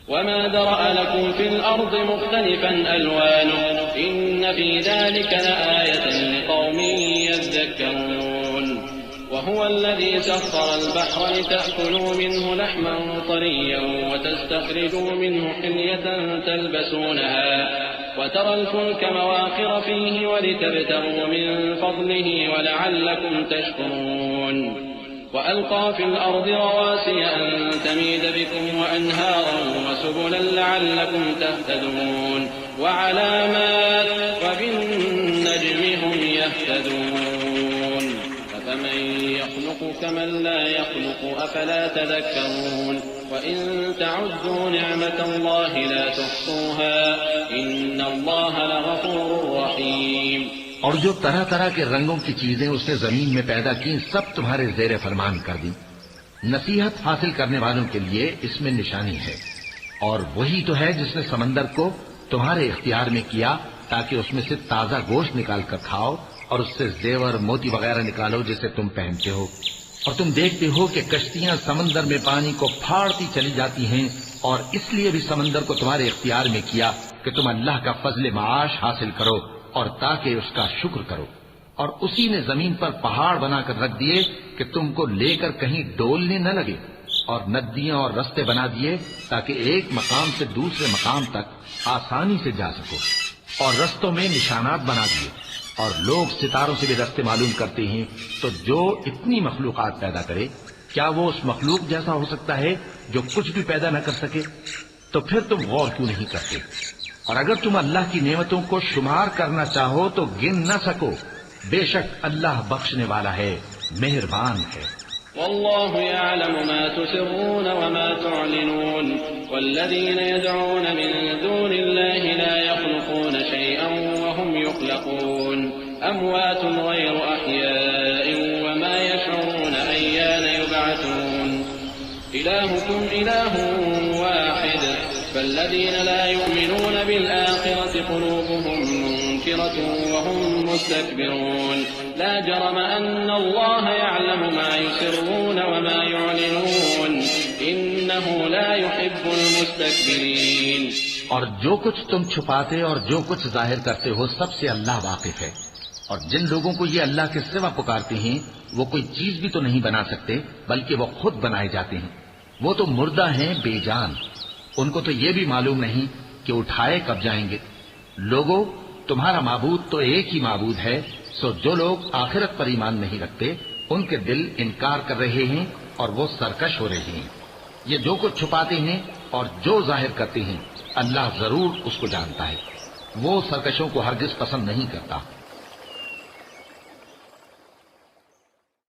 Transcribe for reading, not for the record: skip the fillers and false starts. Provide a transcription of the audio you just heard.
وما ذرأ لكم في الأرض مختلفا ألوانه إن في ذلك لآية لقوم يذكرون وهو الذي سخر البحر لتأكلوا منه لحما طريا وتستخرجوا منه حلية تلبسونها وترى الفلك مواخر فيه ولتبتغوا من فضله ولعلكم تشكرون وألقى في الأرض رواسي أن تميد بكم وأنهارا وسبلا لعلكم تهتدون وعلامات وبالنجم هم يهتدون أفمن يخلق كمن لا يخلق أفلا تذكرون وإن تعدوا نعمة الله لا تحصوها إن الله لغفور رحيم اور جو طرح طرح کے رنگوں کی چیزیں اس نے زمین میں پیدا کی سب تمہارے زیر فرمان کر دی. نصیحت حاصل کرنے والوں کے لیے اس میں نشانی ہے. اور وہی تو ہے جس نے سمندر کو تمہارے اختیار میں کیا تاکہ اس میں سے تازہ گوشت نکال کر کھاؤ اور اس سے زیور موتی وغیرہ نکالو جسے تم پہنتے ہو. اور تم دیکھتے ہو کہ کشتیاں سمندر میں پانی کو پھاڑتی چلی جاتی ہیں اور اس لیے بھی سمندر کو تمہارے اختیار میں کیا کہ تم اللہ کا فضل معاش حاصل کرو اور تاکہ اس کا شکر کرو. اور اسی نے زمین پر پہاڑ بنا کر رکھ دیے کہ تم کو لے کر کہیں ڈولنے نہ لگے اور ندیاں اور رستے بنا دیے تاکہ ایک مقام سے دوسرے مقام تک آسانی سے جا سکو. اور رستوں میں نشانات بنا دیے اور لوگ ستاروں سے بھی رستے معلوم کرتے ہیں. تو جو اتنی مخلوقات پیدا کرے کیا وہ اس مخلوق جیسا ہو سکتا ہے جو کچھ بھی پیدا نہ کر سکے؟ تو پھر تم غور کیوں نہیں کرتے؟ اور اگر تم اللہ کی نعمتوں کو شمار کرنا چاہو تو گن نہ سکو. بے شک اللہ بخشنے والا ہے، مہربان ہے. والله يعلم ما تسرون وما تعلنون والذين يدعون من دون الله لا يخلقون شيئا وهم يخلقون أموات غير أحياء وما يشعرون أيان يبعثون إلهكم إله واحد فالذين لا يؤمنون بالآخرة قلوبهم منكرة وهم مستكبرون لا جرم أن الله يعلم ما يسرون وما يعلنون إنه لا يحب المستكبرين. اور جو کچھ تم چھپاتے اور جو کچھ ظاہر کرتے ہو سب سے اللہ واقف ہے. اور جن لوگوں کو یہ اللہ کے سوا پکارتے ہیں وہ کوئی چیز بھی تو نہیں بنا سکتے بلکہ وہ خود بنائے جاتے ہیں. وہ تو مردہ ہیں بے جان، ان کو تو یہ بھی معلوم نہیں کہ اٹھائے کب جائیں گے. لوگوں تمہارا معبود تو ایک ہی معبود ہے، سو جو لوگ آخرت پر ایمان نہیں رکھتے ان کے دل انکار کر رہے ہیں اور وہ سرکش ہو رہے ہیں. یہ جو کچھ چھپاتے ہیں اور جو ظاہر کرتے ہیں اللہ ضرور اس کو جانتا ہے. وہ سرکشوں کو ہرگز پسند نہیں کرتا.